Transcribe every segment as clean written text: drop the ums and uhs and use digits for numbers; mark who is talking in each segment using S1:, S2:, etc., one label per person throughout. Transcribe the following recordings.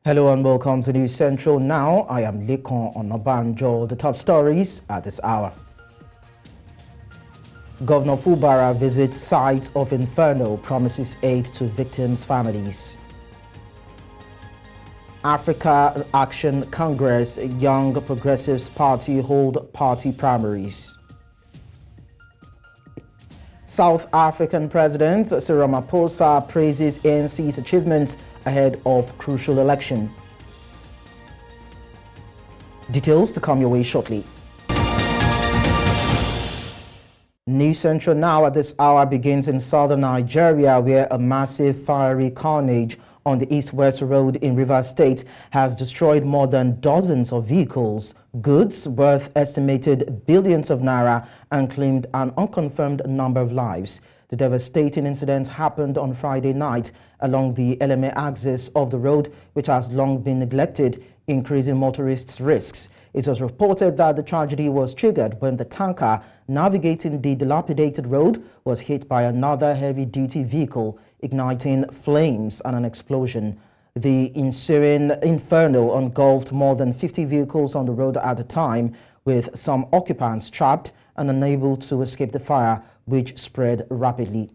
S1: Hello and welcome to News Central. Now, I am Leone Onabanjo. The top stories at this hour. Governor Fubara visits site of Inferno, promises aid to victims' families. Africa Action Congress, Young Progressives Party hold party primaries. South African President President Ramaphosa praises ANC's achievements ahead of crucial election. Details to come your way shortly. News Central now at this hour begins in southern Nigeria, where a massive fiery carnage on the east-west road in Rivers State has destroyed more than dozens of vehicles, goods worth estimated billions of naira, and claimed an unconfirmed number of lives. The devastating incident happened on Friday night along the LMA axis of the road, which has long been neglected, increasing motorists' risks. It was reported that the tragedy was triggered when the tanker navigating the dilapidated road was hit by another heavy-duty vehicle, igniting flames and an explosion. The ensuing inferno engulfed more than 50 vehicles on the road at the time, with some occupants trapped and unable to escape the fire, which spread rapidly.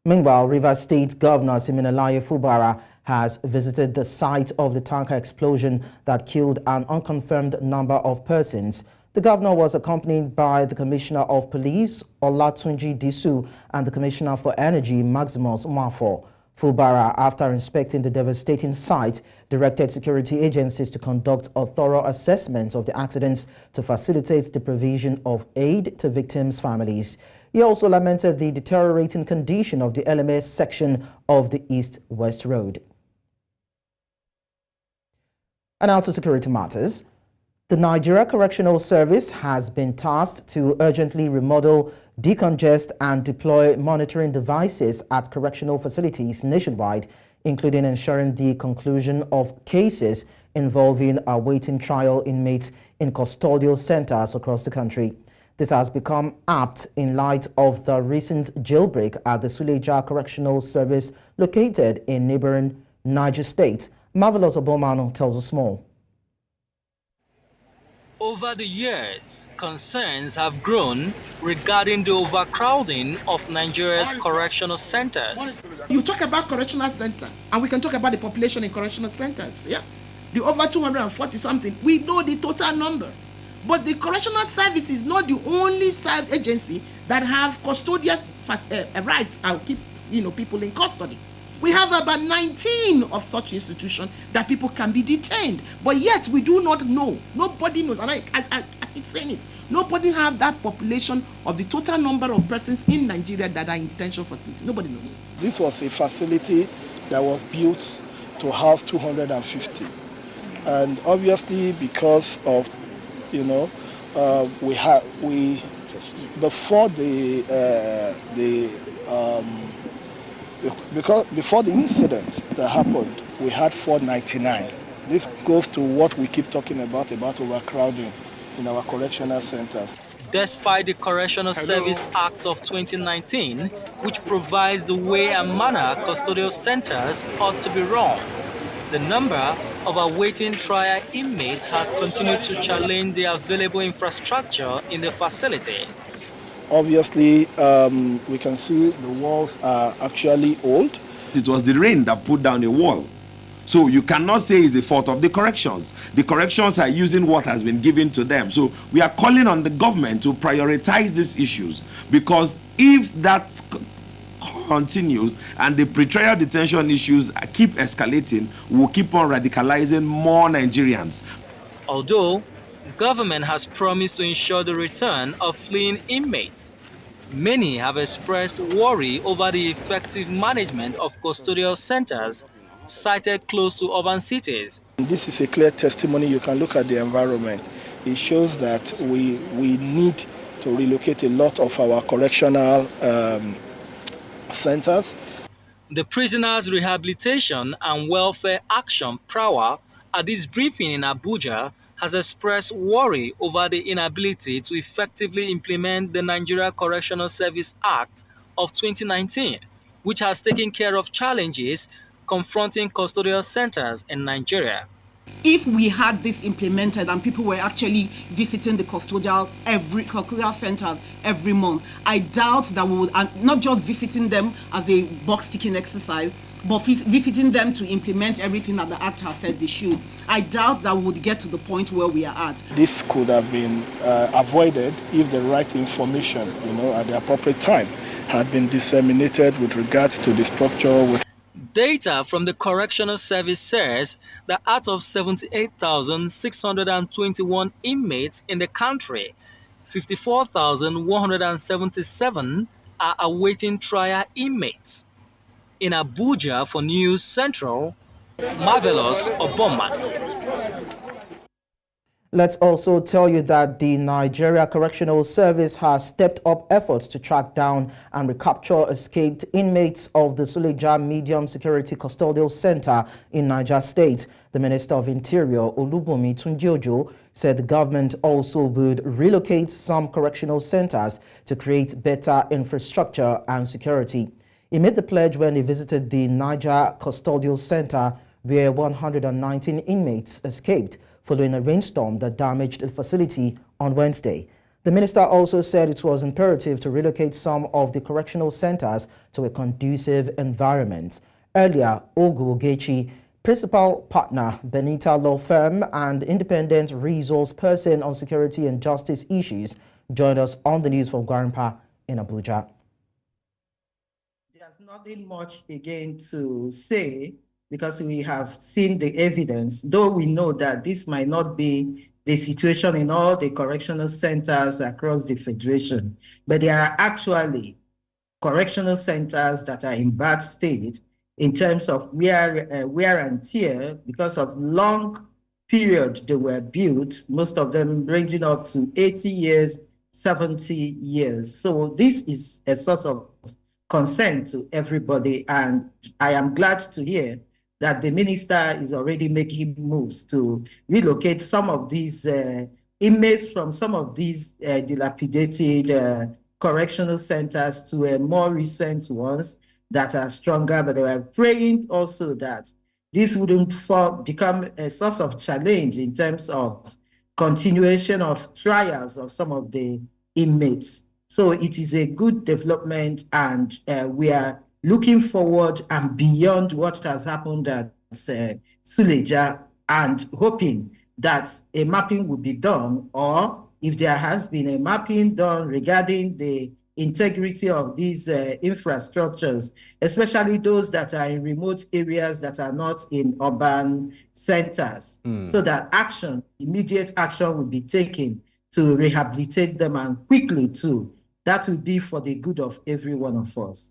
S1: Meanwhile, Rivers State Governor Siminalayi Fubara has visited the site of the tanker explosion that killed an unconfirmed number of persons. The governor was accompanied by the Commissioner of Police, Olatunji Disu, and the Commissioner for Energy, Maximus Mwafo. Fubara, after inspecting the devastating site, directed security agencies to conduct a thorough assessment of the accidents to facilitate the provision of aid to victims' families. He also lamented the deteriorating condition of the LMS section of the East-West Road. And now to security matters. The Nigeria Correctional Service has been tasked to urgently remodel, decongest, and deploy monitoring devices at correctional facilities nationwide, including ensuring the conclusion of cases involving awaiting trial inmates in custodial centers across the country. This has become apt in light of the recent jailbreak at the Suleja Correctional Service located in neighboring Niger State. Marvelous Obomano tells us more.
S2: Over the years, concerns have grown regarding the overcrowding of Nigeria's correctional centers.
S3: You talk about correctional center, and we can talk about the population in correctional centers. Yeah, the over 240 something. We know the total number, but the correctional service is not the only agency that have custodial rights and keep people in custody. We have about 19 of such institutions that people can be detained, but yet we do not know. Nobody knows, and I keep saying it. Nobody have that population of the total number of persons in Nigeria that are in detention facility. Nobody knows.
S4: This was a facility that was built to house 250, and obviously because of before the incident that happened, we had 499. This goes to what we keep talking about overcrowding in our correctional centers.
S2: Despite the Correctional Service Act of 2019, which provides the way and manner custodial centers ought to be run, the number of awaiting trial inmates has continued to challenge the available infrastructure in the facility.
S4: Obviously, we can see the walls are actually old.
S5: It was the rain that put down the wall. So you cannot say it's the fault of the corrections. The corrections are using what has been given to them. So we are calling on the government to prioritize these issues, because if that continues and the pretrial detention issues keep escalating, we'll keep on radicalizing more Nigerians.
S2: Although government has promised to ensure the return of fleeing inmates, many have expressed worry over the effective management of custodial centers sited close to urban cities.
S4: This is a clear testimony. You can look at the environment. It shows that we need to relocate a lot of our correctional centers.
S2: The Prisoners Rehabilitation and Welfare Action Prawa at this briefing in Abuja has expressed worry over the inability to effectively implement the Nigeria Correctional Service Act of 2019, which has taken care of challenges confronting custodial centers in Nigeria.
S6: If we had this implemented and people were actually visiting the custodial centers every month, I doubt that we would, and not just visiting them as a box-ticking exercise, but visiting them to implement everything that the Act has said they should. I doubt that we would get to the point where we are at.
S4: This could have been avoided if the right information, at the appropriate time had been disseminated with regards to the structure.
S2: Data from the Correctional Service says that out of 78,621 inmates in the country, 54,177 are awaiting trial inmates. In Abuja for News Central, Marvelous Obama.
S1: Let's also tell you that the Nigeria Correctional Service has stepped up efforts to track down and recapture escaped inmates of the Suleja Medium Security Custodial Center in Niger State. The Minister of Interior, Olubunmi Tunji-Ojo, said the government also would relocate some correctional centers to create better infrastructure and security. He made the pledge when he visited the Niger Custodial Center, where 119 inmates escaped following a rainstorm that damaged the facility on Wednesday. The minister also said it was imperative to relocate some of the correctional centers to a conducive environment. Earlier, Ogu Ogechi, principal partner, Benita Law Firm, and independent resource person on security and justice issues, joined us on the news from Gwarinpa in Abuja.
S7: There's nothing much again to say, because we have seen the evidence, though we know that this might not be the situation in all the correctional centers across the Federation, but there are actually correctional centers that are in bad state in terms of wear and tear because of long period they were built, most of them ranging up to 80 years, 70 years. So this is a source of concern to everybody, and I am glad to hear that the minister is already making moves to relocate some of these inmates from some of these dilapidated correctional centers to a more recent ones that are stronger. But they are praying also that this wouldn't become a source of challenge in terms of continuation of trials of some of the inmates. So it is a good development, and we are looking forward and beyond what has happened at Suleja, and hoping that a mapping will be done, or if there has been a mapping done regarding the integrity of these infrastructures, especially those that are in remote areas that are not in urban centers, so that immediate action will be taken to rehabilitate them, and quickly too. That will be for the good of every one of us.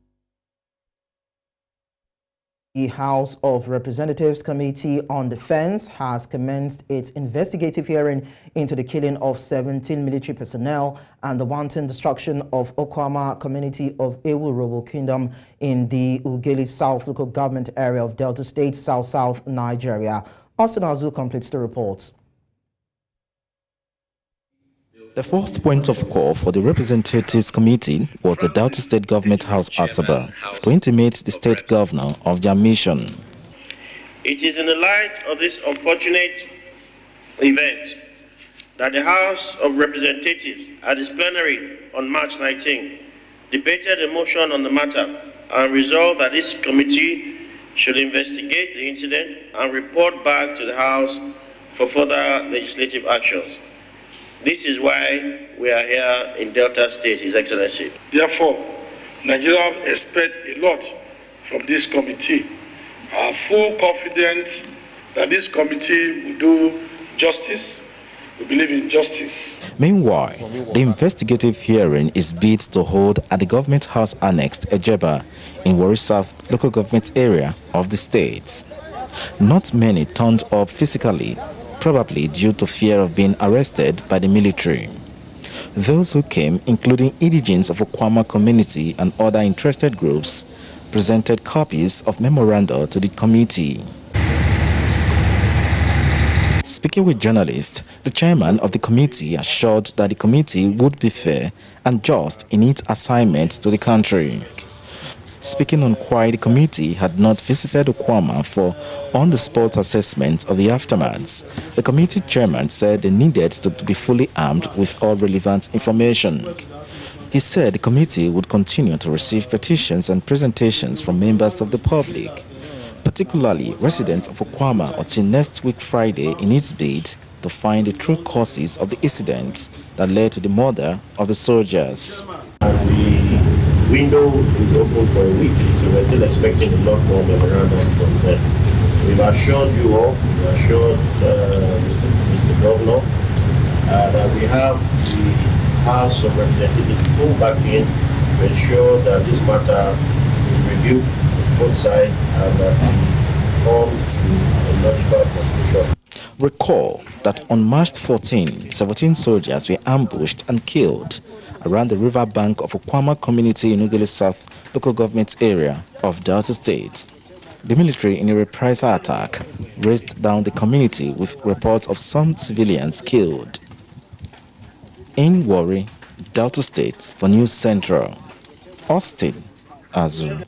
S1: The House of Representatives Committee on Defense has commenced its investigative hearing into the killing of 17 military personnel and the wanton destruction of Okwama community of Ewurobo Kingdom in the Ugeli South local government area of Delta State, South Nigeria. Austin Azu completes the report.
S8: The first point of call for the Representatives Committee was the Delta State Government House Asaba to intimate the state governor of their mission.
S9: It is in the light of this unfortunate event that the House of Representatives at its plenary on March 19 debated a motion on the matter and resolved that this committee should investigate the incident and report back to the House for further legislative actions. This is why we are here in Delta State, His Excellency.
S10: Therefore, Nigeria expects a lot from this committee. I have full confidence that this committee will do justice. We believe in justice.
S8: Meanwhile, the investigative hearing is bid to hold at the Government House annexed Ejeba in Warri South local government area of the state. Not many turned up physically, probably due to fear of being arrested by the military. Those who came, including indigents of Okwama community and other interested groups, presented copies of memoranda to the committee. Speaking with journalists, the chairman of the committee assured that the committee would be fair and just in its assignment to the country. Speaking on why the committee had not visited Okwama for on-the-spot assessment of the aftermaths, the committee chairman said they needed to be fully armed with all relevant information. He said the committee would continue to receive petitions and presentations from members of the public, particularly residents of Okwama, until next week Friday in its bid to find the true causes of the incidents that led to the murder of the soldiers.
S9: And the window is open for a week, so we're still expecting a lot more memorandum from them. We've assured you all, we assured Mr. Governor, that we have the House of Representatives full backing to ensure that this matter is reviewed on both sides and that we come to a logical conclusion.
S8: Recall that on March 14, 17 soldiers were ambushed and killed around the riverbank of Okwama community in Ughelli South local government area of Delta State. The military, in a reprisal attack, razed down the community with reports of some civilians killed. In Warri, Delta State, for News Central, Austin Azu.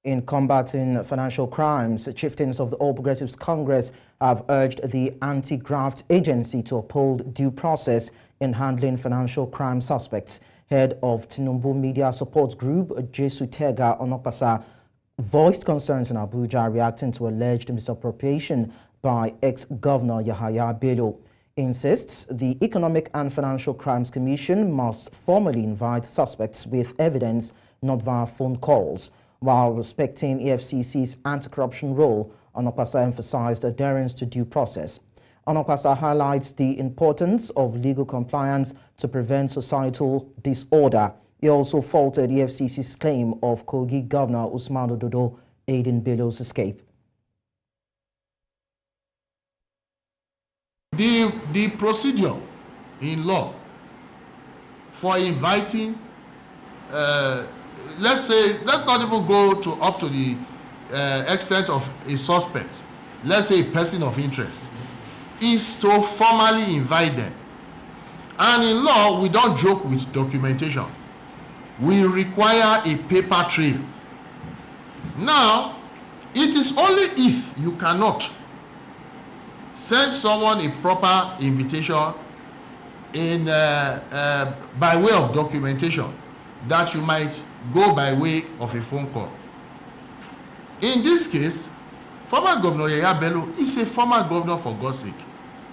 S1: In combating financial crimes, chieftains of the All Progressives Congress have urged the anti-graft agency to uphold due process in handling financial crime suspects. Head of Tinubu Media Support Group, Jesu Tega Onokpasa, voiced concerns in Abuja reacting to alleged misappropriation by ex-governor Yahaya Bello. Insists the Economic and Financial Crimes Commission must formally invite suspects with evidence, not via phone calls. While respecting EFCC's anti-corruption role, Onokpasa emphasized adherence to due process. Onokpasa highlights the importance of legal compliance to prevent societal disorder. He also faulted EFCC's claim of Kogi Governor Usman Ododo aiding Bello's escape.
S11: The procedure in law for inviting, let's not even go up to the extent of a suspect, let's say a person of interest, is to formally invite them. And in law, we don't joke with documentation. We require a paper trail. Now, it is only if you cannot send someone a proper invitation in by way of documentation that you might go by way of a phone call. In this case, former Governor Yahaya Bello is a former governor, for God's sake.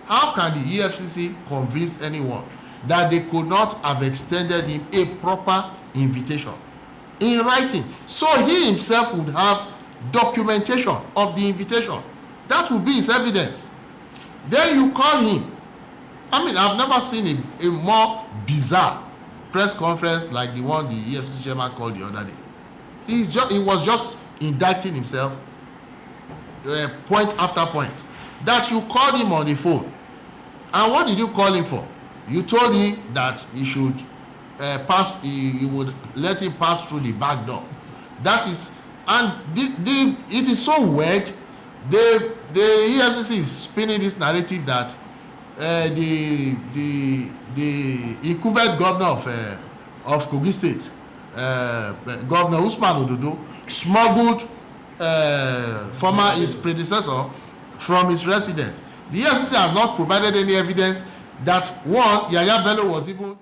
S11: How can the EFCC convince anyone that they could not have extended him a proper invitation in writing, so he himself would have documentation of the invitation? That would be his evidence. Then you call him. I mean, I've never seen a more bizarre press conference like the one the EFCC chairman called the other day. He was just indicting himself, point after point, that you called him on the phone. And what did you call him for? You told him that he should you would let him pass through the back door. That is, and it is so weird. The EFCC is spinning this narrative that the incumbent governor of Kogi State, Governor Usman Ododo, smuggled his predecessor from his residence. The EFCC has not provided any evidence that Yahaya Bello was even.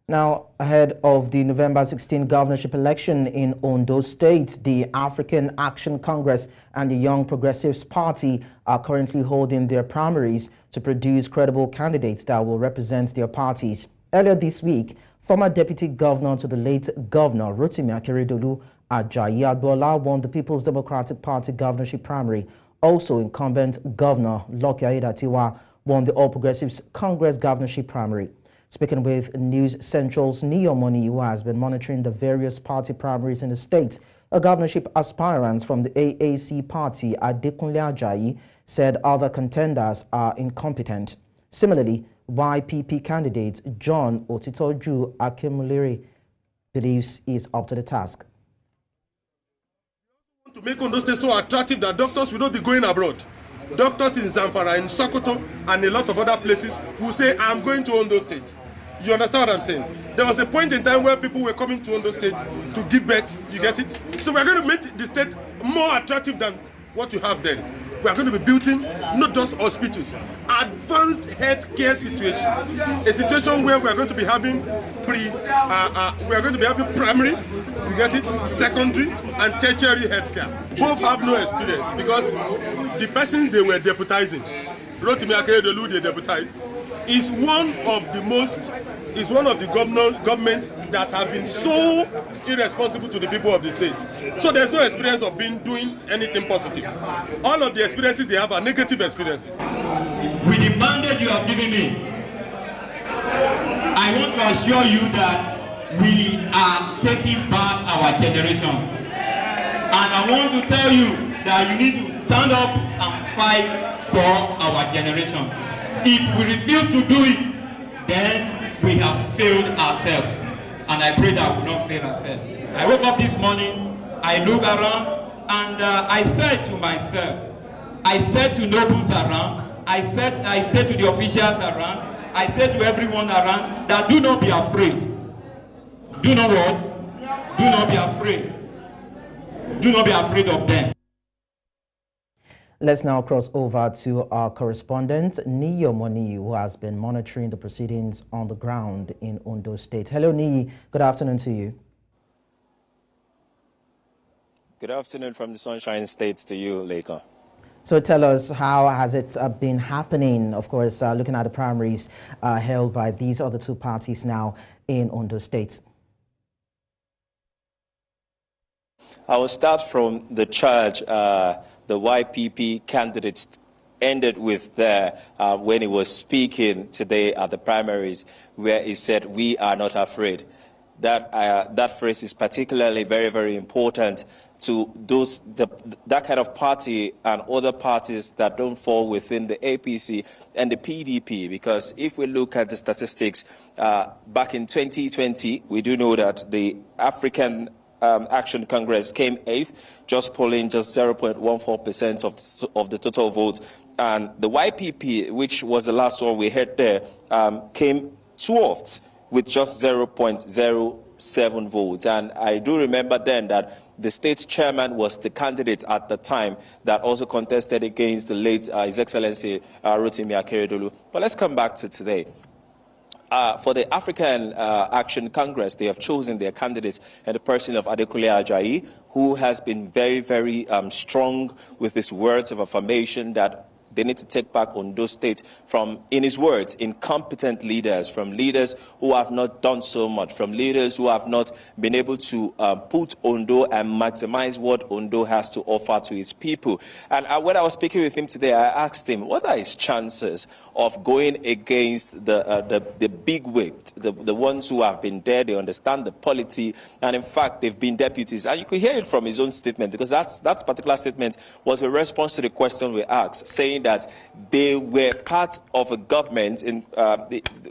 S1: Now, ahead of the November 16 governorship election in Ondo State, the African Action Congress and the Young Progressives Party are currently holding their primaries to produce credible candidates that will represent their parties. Earlier this week, former Deputy Governor to the late Governor Rotimi Akeredolu, Ajayi Agbola, won the People's Democratic Party governorship primary. Also, incumbent Governor Lucky Aiyedatiwa won the All Progressives Congress governorship primary. Speaking with News Central's Neomoni, who has been monitoring the various party primaries in the state, a governorship aspirant from the AAC party, Adekunle Ajayi, said other contenders are incompetent. Similarly, YPP candidate John Otitoju Akemulere believes he is up to the task.
S12: To make Ondo State so attractive that doctors will not be going abroad. Doctors in Zamfara, in Sokoto, and a lot of other places will say, I'm going to Ondo State. You understand what I'm saying? There was a point in time where people were coming to Ondo State to give birth. You get it? So we're going to make the state more attractive than what you have then. We are going to be building not just hospitals, advanced healthcare situation, a situation where we are going to be having primary, you get it, secondary and tertiary healthcare. Both have no experience because the person they were deputizing, Rotimi Akeredolu, they deputized, is one of the governments that have been so irresponsible to the people of the state. So there's no experience of doing anything positive. All of the experiences they have are negative experiences.
S13: With the mandate you have given me, I want to assure you that we are taking back our generation. And I want to tell you that you need to stand up and fight for our generation. If we refuse to do it, then we have failed ourselves. And I pray that we will not fail ourselves. I woke up this morning, I look around, and I said to myself, I said to nobles around, I said to the officials around, I said to everyone around that do not be afraid. Do not what? Do not be afraid. Do not be afraid of them.
S1: Let's now cross over to our correspondent, Niyo Moni, who has been monitoring the proceedings on the ground in Ondo State. Hello, Niyi. Good afternoon to you.
S14: Good afternoon from the Sunshine State to you, Leone.
S1: So tell us, how has it been happening? Of course, looking at the primaries held by these other two parties now in Ondo State.
S14: I will start from the charge the YPP candidates ended with there when he was speaking today at the primaries, where he said, "We are not afraid." That phrase is particularly very, very important to that kind of party and other parties that don't fall within the APC and the PDP, because if we look at the statistics, back in 2020, we do know that the African Action Congress came 8th, just polling just 0.14% of the total vote. And the YPP, which was the last one we heard there, came 12th with just 0.07 votes. And I do remember then that the state chairman was the candidate at the time that also contested against the late His Excellency Rotimi Akeredolu. But let's come back to today. For the African Action Congress, they have chosen their candidate in the person of Adekunle Ajayi, who has been very, very strong with his words of affirmation that they need to take back Ondo State from, in his words, incompetent leaders, from leaders who have not done so much, from leaders who have not been able to put Ondo and maximize what Ondo has to offer to its people. And when I was speaking with him today, I asked him, what are his chances of going against the big wigs, the ones who have been there, they understand the polity, and in fact, they've been deputies. And you could hear it from his own statement, because that particular statement was a response to the question we asked, saying that they were part of a government,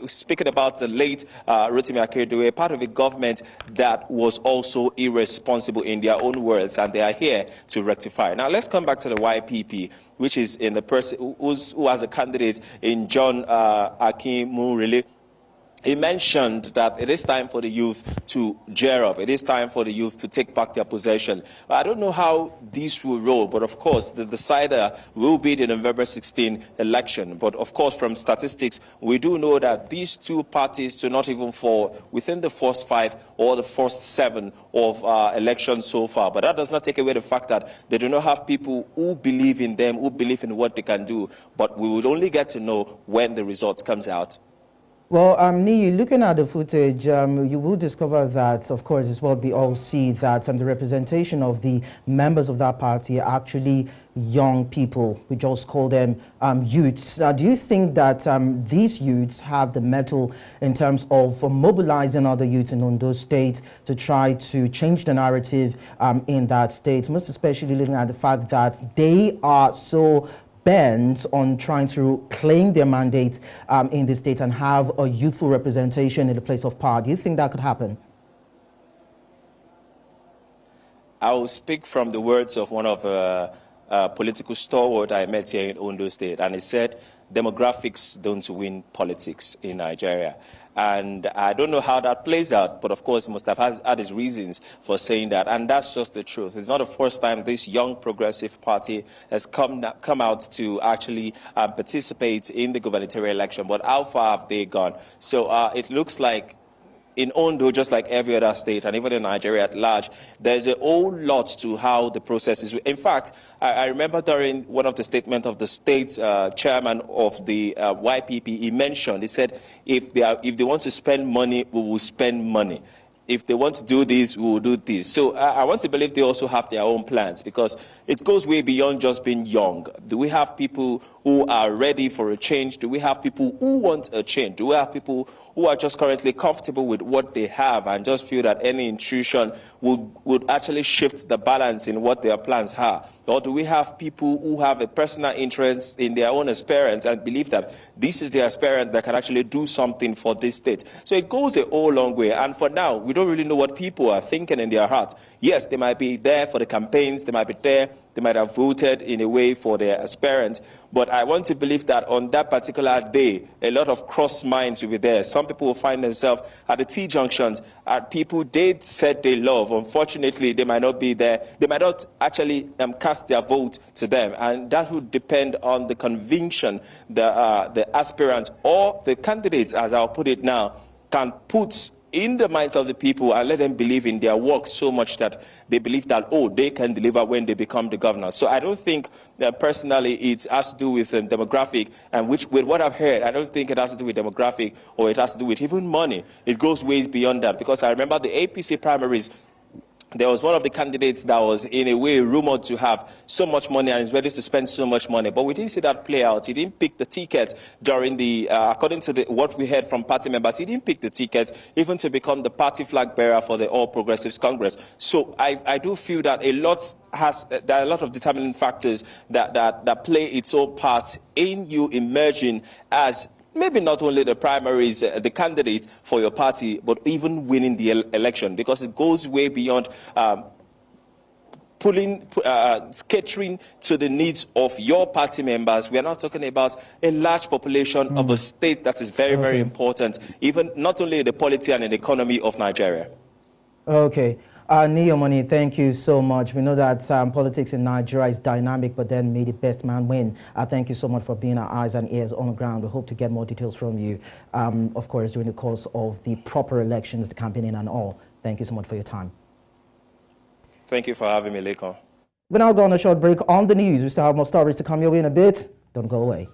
S14: speaking about the late Rotimi Akeredolu, they were part of a government that was also irresponsible in their own words, and they are here to rectify. Now, let's come back to the YPP, which is in the person who has a candidate in John Akinmunrile. He mentioned that it is time for the youth to gear up. It is time for the youth to take back their possession. I don't know how this will roll, but of course, the decider will be the November 16 election. But of course, from statistics, we do know that these two parties do not even fall within the first 5 or the first 7 of elections so far. But that does not take away the fact that they do not have people who believe in them, who believe in what they can do. But we would only get to know when the results comes out.
S1: Well, Niyi, looking at the footage, you will discover that, of course, it's what we all see, that the representation of the members of that party are actually young people. We just call them youths. Do you think that these youths have the mettle in terms of mobilizing other youths in Ondo State to try to change the narrative in that state, most especially looking at the fact that they are so bent on trying to claim their mandate in the state and have a youthful representation in the place of power? Do you think that could happen?
S14: I will speak from the words of one of political stalwart I met here in Ondo State, and he said demographics don't win politics in Nigeria. And I don't know how that plays out, but of course he must have had his reasons for saying that, and that's just the truth. It's not the first time this young progressive party has come out to actually participate in the gubernatorial election, but how far have they gone? So it looks like in Ondo, just like every other state, and even in Nigeria at large, there's a whole lot to how the process is. In fact, I remember during one of the statements of the state's chairman of the YPP, he mentioned, he said, if they want to spend money, we will spend money. If they want to do this, we will do this. So I want to believe they also have their own plans, because it goes way beyond just being young. Do we have people who are ready for a change? Do we have people who want a change? Do we have people who are just currently comfortable with what they have and just feel that any intrusion would actually shift the balance in what their plans are? Or do we have people who have a personal interest in their own experience and believe that this is their experience that can actually do something for this state? So it goes a whole long way. And for now, we don't really know what people are thinking in their hearts. Yes, they might be there for the campaigns, they might be there, they might have voted in a way for their aspirant, but I want to believe that on that particular day, a lot of cross minds will be there. Some people will find themselves at the T-junctions, at people they said they love. Unfortunately, they might not be there. They might not actually cast their vote to them, and that would depend on the conviction the aspirant or the candidates, as I'll put it now, can put in the minds of the people and let them believe in their work so much that they believe that, oh, they can deliver when they become the governor. So I don't think that personally it has to do with demographic, and with what I've heard, I don't think it has to do with demographic, or it has to do with even money. It goes ways beyond that, because I remember the APC primaries, there was one of the candidates that was in a way rumored to have so much money and is ready to spend so much money. But we didn't see that play out. He didn't pick the ticket during the, according to what we heard from party members, he didn't pick the ticket even to become the party flag bearer for the All Progressives Congress. So I do feel that there are a lot of determining factors that play its own part in you emerging as maybe not only the primaries, the candidate for your party, but even winning the election, because it goes way beyond catering to the needs of your party members. We are not talking about a large population of a state that is very, very important, even not only in the polity and in the economy of Nigeria.
S1: Okay. Neomoni, thank you so much. We know that politics in Nigeria is dynamic, but then may the best man win. Thank you so much for being our eyes and ears on the ground. We hope to get more details from you, of course, during the course of the proper elections, the campaigning and all. Thank you so much for your time.
S14: Thank you for having me, Leone.
S1: We're now going on a short break on the news. We still have more stories to come your way in a bit. Don't go away.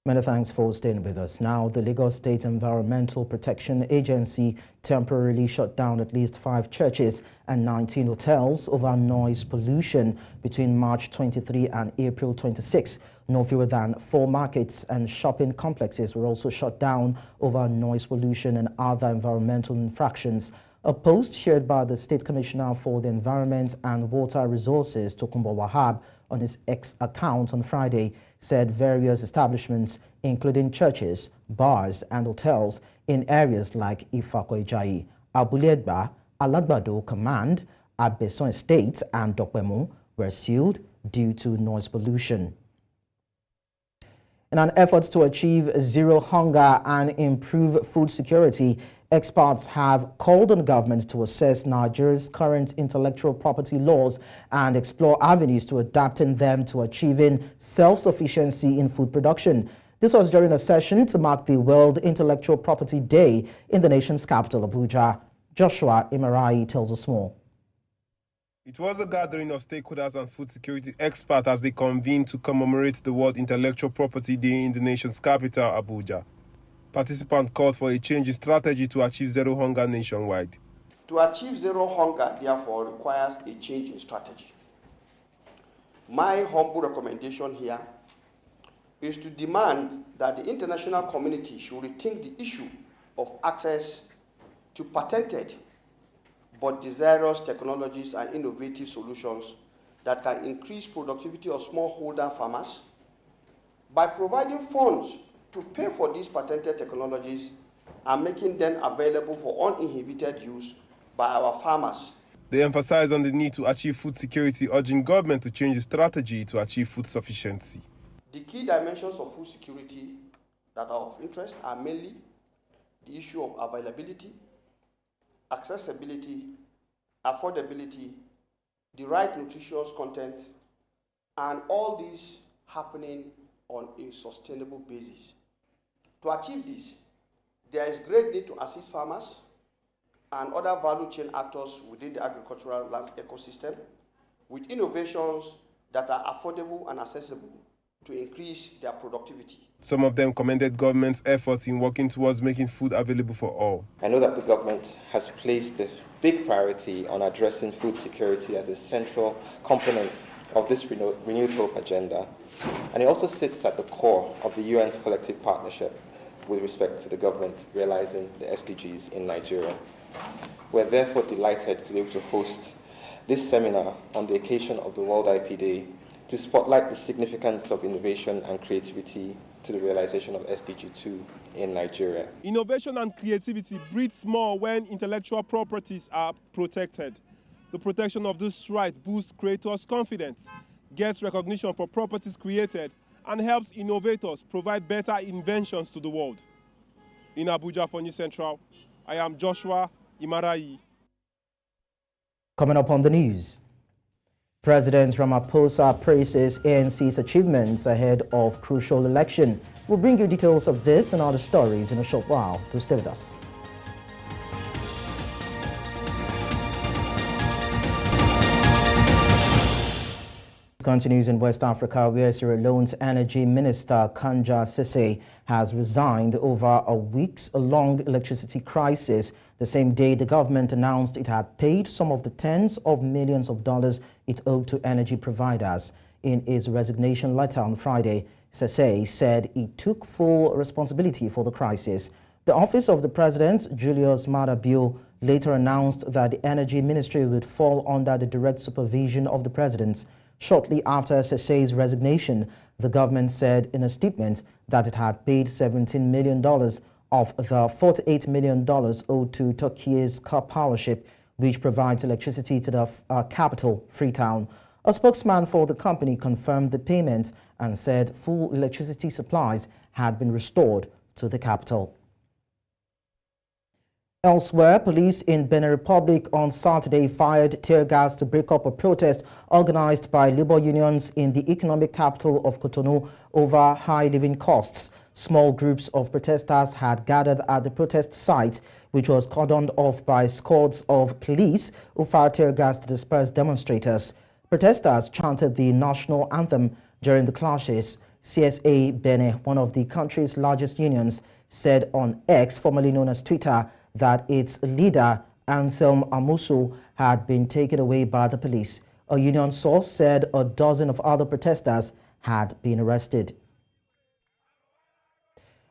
S1: Many thanks for staying with us. Now, the Lagos State Environmental Protection Agency temporarily shut down at least 5 churches and 19 hotels over noise pollution between March 23 and April 26. No fewer than 4 markets and shopping complexes were also shut down over noise pollution and other environmental infractions. A post shared by the State Commissioner for the Environment and Water Resources, Tokunbo Wahab, on his X account on Friday said various establishments, including churches, bars, and hotels in areas like Ifako-Ijayi, Abuledba, Alagbado Command, Abeson Estate, and Dokpemu were sealed due to noise pollution. In an effort to achieve zero hunger and improve food security, experts have called on government to assess Nigeria's current intellectual property laws and explore avenues to adapting them to achieving self-sufficiency in food production. This was during a session to mark the World Intellectual Property Day in the nation's capital, Abuja. Joshua Imarayi tells us more.
S12: It was a gathering of stakeholders and food security experts as they convened to commemorate the World Intellectual Property Day in the nation's capital, Abuja. Participants called for a change in strategy to achieve zero hunger nationwide.
S15: To achieve zero hunger, therefore, requires a change in strategy. My humble recommendation here is to demand that the international community should rethink the issue of access to patented but desirous technologies and innovative solutions that can increase productivity of smallholder farmers by providing funds to pay for these patented technologies and making them available for uninhibited use by our farmers.
S12: They emphasized on the need to achieve food security, urging government to change the strategy to achieve food sufficiency.
S15: The key dimensions of food security that are of interest are mainly the issue of availability, accessibility, affordability, the right nutritious content, and all these happening on a sustainable basis. To achieve this, there is great need to assist farmers and other value chain actors within the agricultural land ecosystem with innovations that are affordable and accessible to increase their productivity.
S12: Some of them commended government's efforts in working towards making food available for all.
S16: I know that the government has placed a big priority on addressing food security as a central component of this renewed hope agenda, and it also sits at the core of the UN's collective partnership with respect to the government realizing the SDGs in Nigeria. We're therefore delighted to be able to host this seminar on the occasion of the World IP Day to spotlight the significance of innovation and creativity to the realization of SDG 2 in Nigeria.
S12: Innovation and creativity breeds more when intellectual properties are protected. The protection of this right boosts creators' confidence, gets recognition for properties created, and helps innovators provide better inventions to the world. In Abuja for News Central, I am Joshua Imarayi.
S1: Coming up on the news, President Ramaphosa praises ANC's achievements ahead of crucial election. We'll bring you details of this and other stories in a short while. Do stay with us. Continues in West Africa, where Sierra Leone's Energy Minister Kanja Sese has resigned over a weeks-long electricity crisis. The same day, the government announced it had paid some of the tens of millions of dollars it owed to energy providers. In his resignation letter on Friday, Sese said he took full responsibility for the crisis. The office of the president, Julius Maada Bio, later announced that the energy ministry would fall under the direct supervision of the president. Shortly after Sese's resignation, the government said in a statement that it had paid $17 million of the $48 million owed to Turkey's Powership, which provides electricity to the capital, Freetown. A spokesman for the company confirmed the payment and said full electricity supplies had been restored to the capital. Elsewhere, police in Benin Republic on Saturday fired tear gas to break up a protest organized by labor unions in the economic capital of Cotonou over high living costs. Small groups of protesters had gathered at the protest site, which was cordoned off by squads of police who fired tear gas to disperse demonstrators. Protesters chanted the national anthem during the clashes. CSA Benin, one of the country's largest unions, said on X, formerly known as Twitter, that its leader, Anselm Amusu, had been taken away by the police. A union source said a dozen of other protesters had been arrested.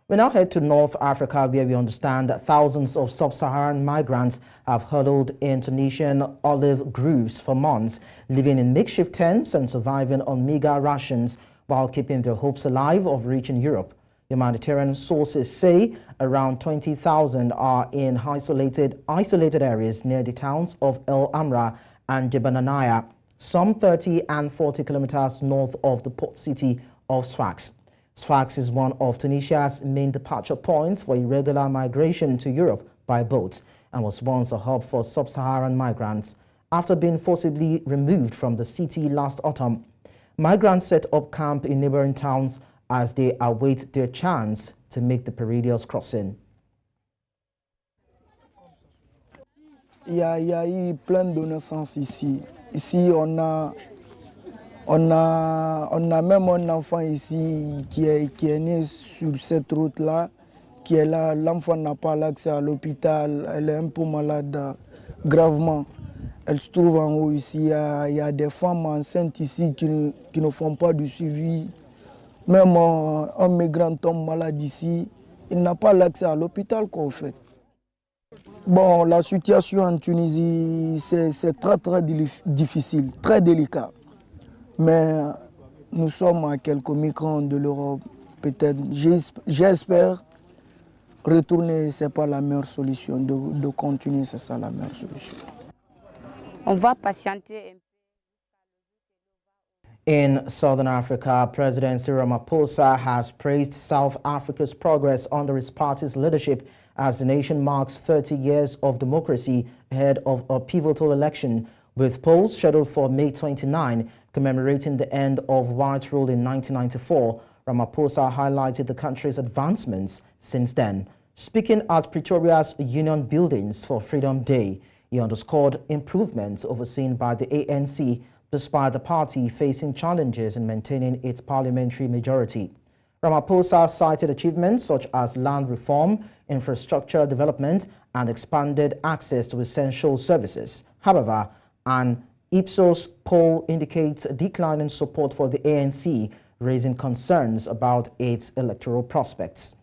S1: We now head to North Africa, where we understand that thousands of sub-Saharan migrants have huddled in Tunisian olive groves for months, living in makeshift tents and surviving on meager rations while keeping their hopes alive of reaching Europe. Humanitarian sources say around 20,000 are in isolated areas near the towns of El Amra and Jebananaya, some 30 and 40 kilometers north of the port city of Sfax. Sfax is one of Tunisia's main departure points for irregular migration to Europe by boat and was once a hub for sub-Saharan migrants. After being forcibly removed from the city last autumn, migrants set up camp in neighboring towns as they await their chance to make the perilous crossing.
S17: Il y a eu plein de naissances ici. Ici, on a même un enfant ici qui est né sur cette route-là, qui est là. L'enfant n'a pas l'accès à l'hôpital, elle est un peu malade gravement. Elle se trouve en haut ici. Il y a des femmes enceintes ici qui ne font pas du suivi. Même un migrant tombe malade ici, il n'a pas l'accès à l'hôpital qu'en fait. Bon, la situation en Tunisie, c'est très très difficile, très délicat. Mais nous sommes à quelques migrants de l'Europe. Peut-être, j'espère, retourner, ce n'est pas la meilleure solution. De continuer, c'est ça la meilleure solution.
S18: On va patienter.
S1: In Southern Africa, President Ramaphosa has praised South Africa's progress under his party's leadership as the nation marks 30 years of democracy ahead of a pivotal election, with polls scheduled for May 29, commemorating the end of white rule in 1994. Ramaphosa highlighted the country's advancements since then. Speaking at Pretoria's Union Buildings for Freedom Day, he underscored improvements overseen by the ANC, despite the party facing challenges in maintaining its parliamentary majority. Ramaphosa cited achievements such as land reform, infrastructure development, and expanded access to essential services. However, an Ipsos poll indicates a decline in support for the ANC, raising concerns about its electoral prospects.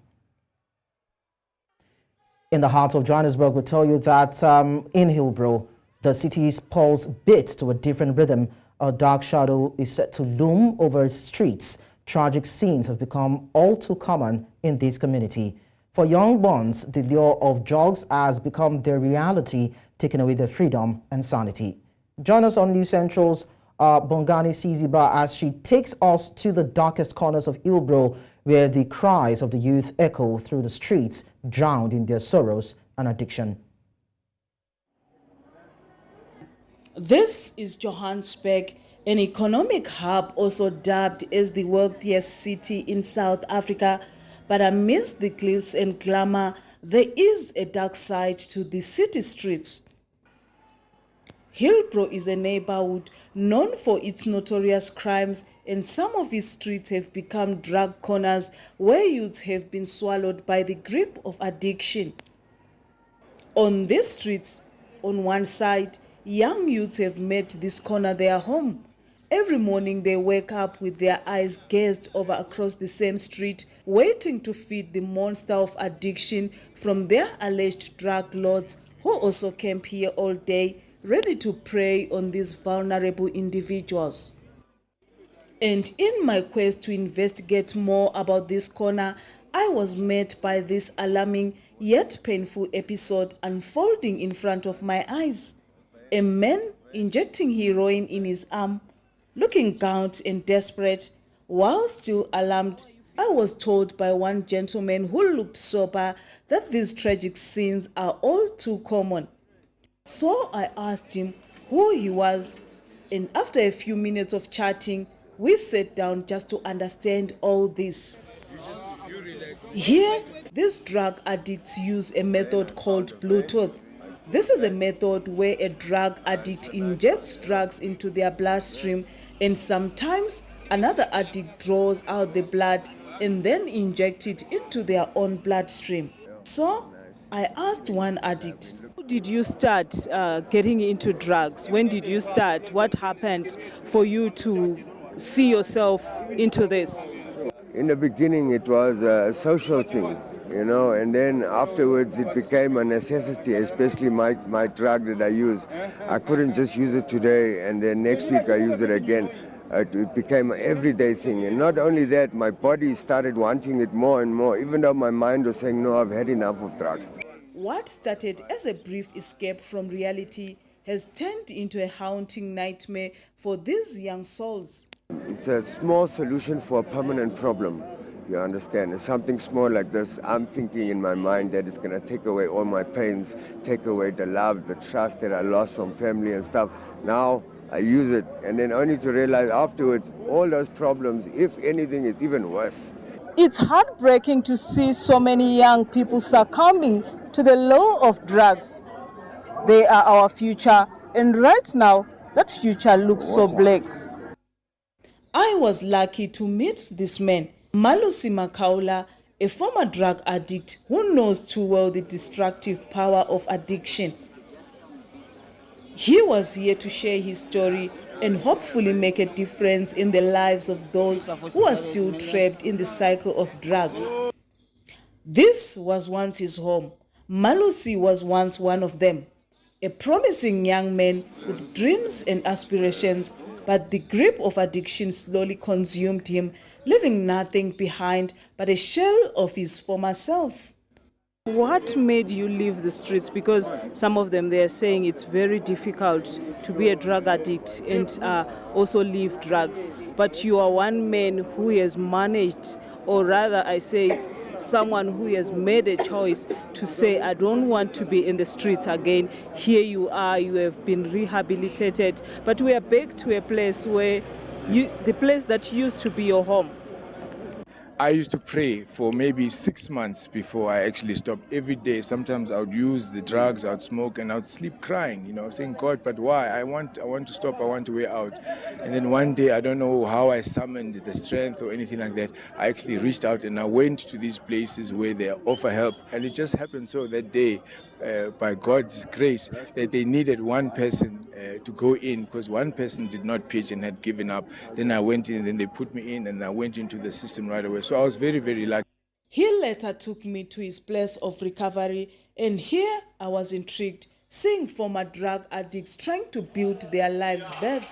S1: In the heart of Johannesburg, we tell you that in Hillbrow, the city's pulse beats to a different rhythm. A dark shadow is set to loom over its streets. Tragic scenes have become all too common in this community. For young ones, the lure of drugs has become their reality, taking away their freedom and sanity. Join us on News Central's Bongani Siziba as she takes us to the darkest corners of Hillbrow, where the cries of the youth echo through the streets, drowned in their sorrows and addiction.
S19: This is Johannesburg, an economic hub also dubbed as the wealthiest city in South Africa. But amidst the glitz and glamour, there is a dark side to the city streets. Hillbrow is a neighborhood known for its notorious crimes, and some of its streets have become drug corners where youths have been swallowed by the grip of addiction. On these streets, on one side, young youths have made this corner their home. Every morning they wake up with their eyes gazed over across the same street, waiting to feed the monster of addiction from their alleged drug lords, who also camp here all day, ready to prey on these vulnerable individuals. And in my quest to investigate more about this corner, I was met by this alarming yet painful episode unfolding in front of my eyes. A man injecting heroin in his arm, looking gaunt and desperate. While still alarmed, I was told by one gentleman who looked sober that these tragic scenes are all too common. So I asked him who he was, and after a few minutes of chatting, we sat down just to understand all this. Here, these drug addicts use a method called Bluetooth. This is a method where a drug addict injects drugs into their bloodstream, and sometimes another addict draws out the blood and then injects it into their own bloodstream. So I asked one addict, "How did you start getting into drugs? When did you start? What happened for you to see yourself into this?"
S20: In the beginning, it was a social thing, you know, and then afterwards it became a necessity, especially my drug that I use. I couldn't just use it today and then next week I use it again. It became an everyday thing. And not only that, my body started wanting it more and more, even though my mind was saying, no, I've had enough of drugs.
S19: What started as a brief escape from reality has turned into a haunting nightmare for these young souls.
S20: It's a small solution for a permanent problem, you understand. It's something small like this. I'm thinking in my mind that it's going to take away all my pains, take away the love, the trust that I lost from family and stuff. Now I use it, and then only to realize afterwards all those problems, if anything, it's even worse.
S19: It's heartbreaking to see so many young people succumbing to the lure of drugs. They are our future, and right now, that future looks so bleak. I was lucky to meet this man, Malusi Makaula, a former drug addict who knows too well the destructive power of addiction. He was here to share his story and hopefully make a difference in the lives of those who are still trapped in the cycle of drugs. This was once his home. Malusi was once one of them, a promising young man with dreams and aspirations, but the grip of addiction slowly consumed him, leaving nothing behind but a shell of his former self.
S18: What made you leave the streets? Because some of them, they are saying it's very difficult to be a drug addict and also leave drugs. But you are one man who has managed, or rather I say someone who has made a choice to say, I don't want to be in the streets again. Here you are, you have been rehabilitated. But we are back to a place where the place that used to be your home.
S21: I used to pray for maybe 6 months before I actually stopped. Every day, sometimes I would use the drugs, I would smoke, and I would sleep crying, saying, God, but why? I want to stop, I want to way out. And then one day, I don't know how I summoned the strength or anything like that. I actually reached out and I went to these places where they offer help. And it just happened so that day, by God's grace, that they needed one person to go in because one person did not pitch and had given up. Then I went in, then they put me in, and I went into the system right away. So I was very, very lucky.
S19: He later took me to his place of recovery, and here I was intrigued, seeing former drug addicts trying to build their lives back.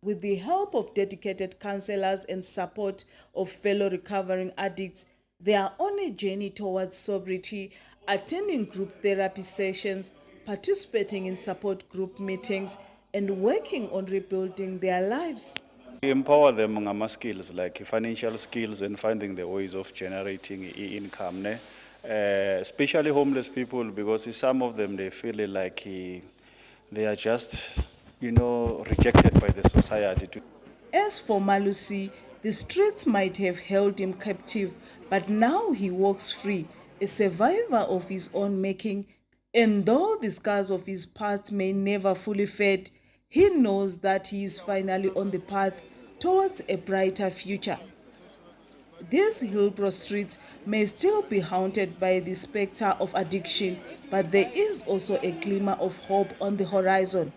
S19: With the help of dedicated counselors and support of fellow recovering addicts, they are on a journey towards sobriety, attending group therapy sessions, participating in support group meetings, and working on rebuilding their lives.
S22: We empower them on skills like financial skills and finding the ways of generating income, especially homeless people, because some of them, they feel like they are just, rejected by the society.
S19: As for Malusi, the streets might have held him captive, but now he walks free, a survivor of his own making. And though the scars of his past may never fully fade, he knows that he is finally on the path towards a brighter future. These Hillbrow streets may still be haunted by the specter of addiction, but there is also a glimmer of hope on the horizon.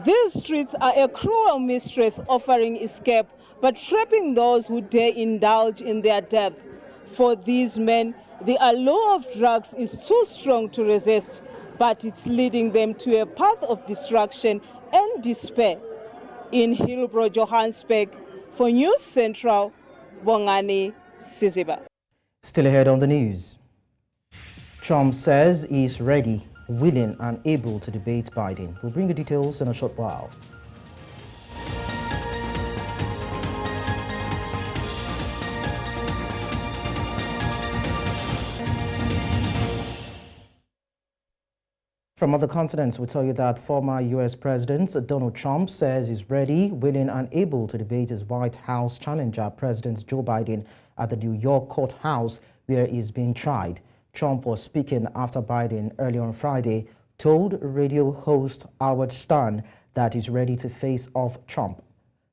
S19: These streets are a cruel mistress offering escape, but trapping those who dare indulge in their depth. For these men, the allure of drugs is too strong to resist, but it's leading them to a path of destruction and despair. In Hillbrow, Johannesburg, for News Central, Bongani Siziba.
S1: Still ahead on the news. Trump says he's ready, willing and able to debate Biden. We'll bring you details in a short while. From other continents, we tell you that former U.S. President Donald Trump says he's ready, willing and able to debate his White House challenger, President Joe Biden, at the New York courthouse where he's being tried. Trump was speaking after Biden earlier on Friday told radio host Howard Stern that he's ready to face off Trump.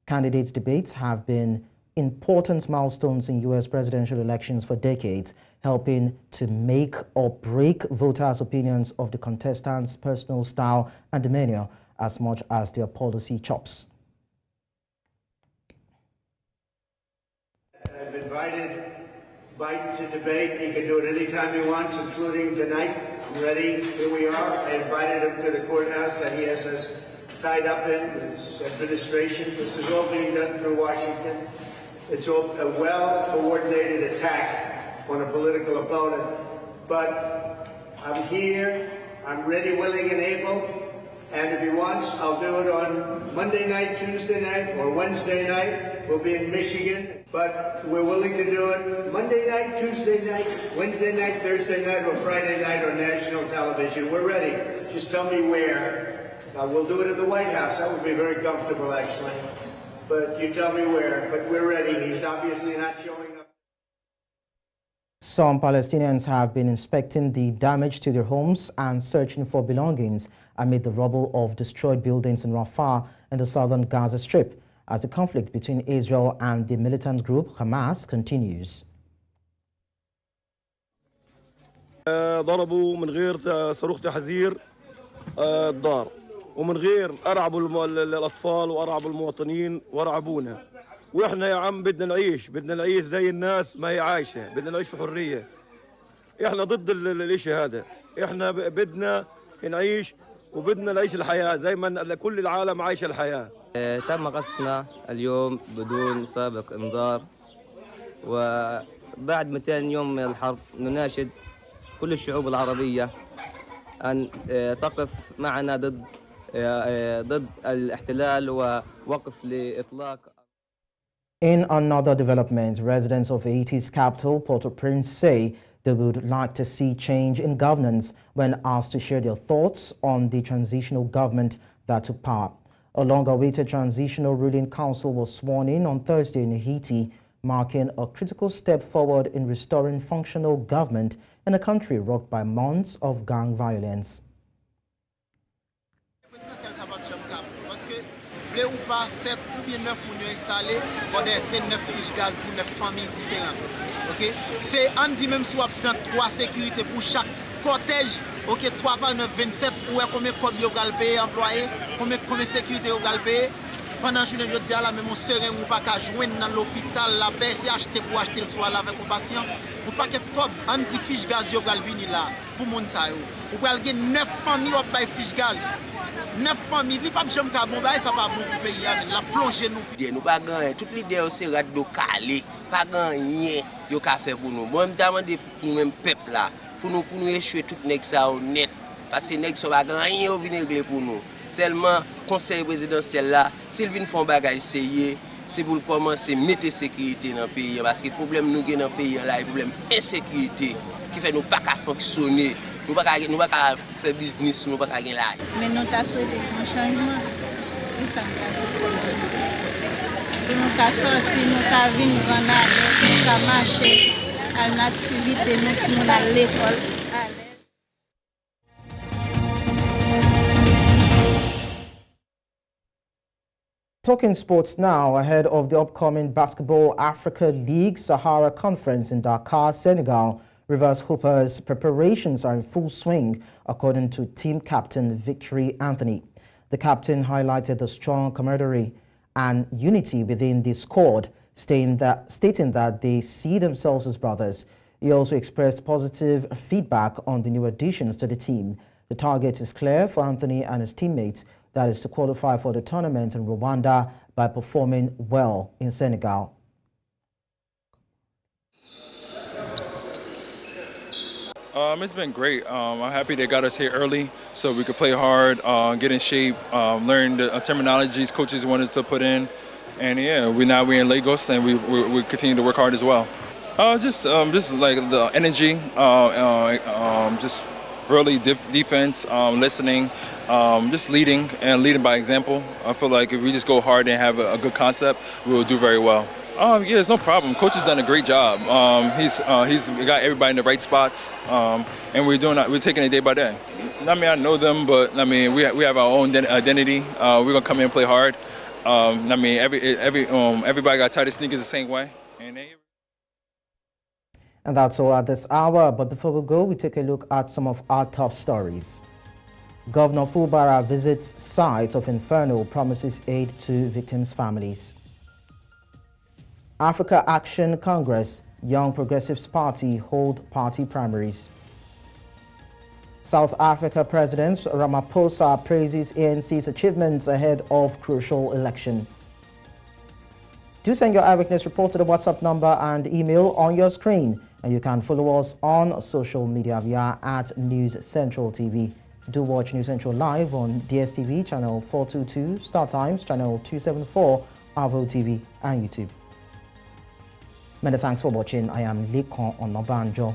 S1: Candidates' debates have been important milestones in U.S. presidential elections for decades, helping to make or break voters' opinions of the contestants' personal style and demeanor as much as their policy chops.
S23: I've invited Biden to debate. He can do it anytime he wants, including tonight. I'm ready. Here we are. I invited him to the courthouse that he has us tied up in his administration. This is all being done through Washington. It's a well-coordinated attack on a political opponent. But I'm here. I'm ready, willing, and able. And if he wants, I'll do it on Monday night, Tuesday night, or Wednesday night. We'll be in Michigan. But we're willing to do it Monday night, Tuesday night, Wednesday night, Thursday night, or Friday night on national television. We're ready. Just tell me where. We'll do it at the White House. That would be very comfortable, actually. But you tell me where. But we're ready. He's obviously not showing up.
S1: Some Palestinians have been inspecting the damage to their homes and searching for belongings amid the rubble of destroyed buildings in Rafah and the southern Gaza Strip, as the conflict between Israel and the militant group Hamas continues.
S24: ضربوا من غير صاروخ تحذير الدار ومن غير أرعبوا الأطفال وأرعبوا المواطنين وأرعبونا وإحنا يا عم بدنا نعيش زي الناس ما هي عايشة بدنا نعيش في حرية إحنا ضد الإشي هذا إحنا بدنا نعيش وبدنا نعيش الحياة زي ما كل العالم عايش الحياة.
S25: تم قصفنا اليوم بدون سابق انذار وبعد 200 يوم من الحرب نناشد كل الشعوب العربية أن تقف معنا ضد الاحتلال ووقف لإطلاق.
S1: In another development, residents of Haiti's capital, Port-au-Prince, say they would like to see change in governance when asked to share their thoughts on the transitional government that took power. A long-awaited transitional ruling council was sworn in on Thursday in Haiti, marking a critical step forward in restoring functional government in a country rocked by months of gang violence.
S2: Ou pas 7 ou bien 9 moun installés, c'est 9 fiches gaz pour 9 familles différentes. OK? C'est on dit même si on prend 3 sécurités pour chaque cortège, OK, 3 par 9 27 ou combien de cob yo gal payer employé, combien sécurité yo gal payer. Pendant journée je dis là même on serein ou pas ka joindre dans l'hôpital la baisse acheter pour acheter le soir là avec un patient. Ou pas que cob on dit fiche gaz yo gal venir là pour moun sa yo. Ou gal gen 9 familles op bay fiche gaz. 9 familles, li pa jam ka bon bay, ça pas bon pour pays la plonger nous.
S3: Nous pas gagner, toute l'idée c'est radio calé, pas gagner yo ka faire pour nous. Moi me demander pour nous même peuple là, pour nous échouer tout nèg ça honnête parce que nèg ça pas gagner yo venir régler pour nous. Seulement conseil présidentiel là, s'il vinn font bagay essayer, c'est pour commencer mettre sécurité dans le pays parce que problème nous gagne dans le pays là, problème insécurité qui fait nous pas ka fonctionner. Nous ne pouvons pas faire business, nous ne pouvons pas gagner là.
S4: Mais nous avons souhaité un changement. Et ça nous a souhaité. Nous avons sorti, nous avons vu, nous avons marché à une activité, nous avons à l'école.
S1: Talking sports now, ahead of the upcoming Basketball Africa League Sahara Conference in Dakar, Senegal. Rivers Hoopers' preparations are in full swing, according to team captain Victory Anthony. The captain highlighted the strong camaraderie and unity within the squad, stating that they see themselves as brothers. He also expressed positive feedback on the new additions to the team. The target is clear for Anthony and his teammates, that is to qualify for the tournament in Rwanda by performing well in Senegal.
S5: It's been great. I'm happy they got us here early so we could play hard, get in shape, learn the terminologies coaches wanted us to put in. And yeah, we're in Lagos and we continue to work hard as well. Just like the energy, just really defense, listening, just leading by example. I feel like if we just go hard and have a good concept, we will do very well. Yeah, there's no problem. Coach has done a great job. He's got everybody in the right spots, and we're taking it day by day. I mean, I know them, but I mean, we have our own identity. We're gonna come in and play hard. I mean, everybody got tight sneakers the same way.
S1: And that's all at this hour. But before we go, we take a look at some of our top stories. Governor Fubara visits site of Inferno, promises aid to victims' families. Africa Action Congress, Young Progressives Party hold party primaries. South Africa President Ramaphosa praises ANC's achievements ahead of crucial election. Do send your eyewitness report to the WhatsApp number and email on your screen. And you can follow us on social media via @NewsCentralTV. Do watch News Central live on DSTV channel 422, Star Times channel 274, Avo TV and YouTube. Many thanks for watching. I am Leone Onobanjo.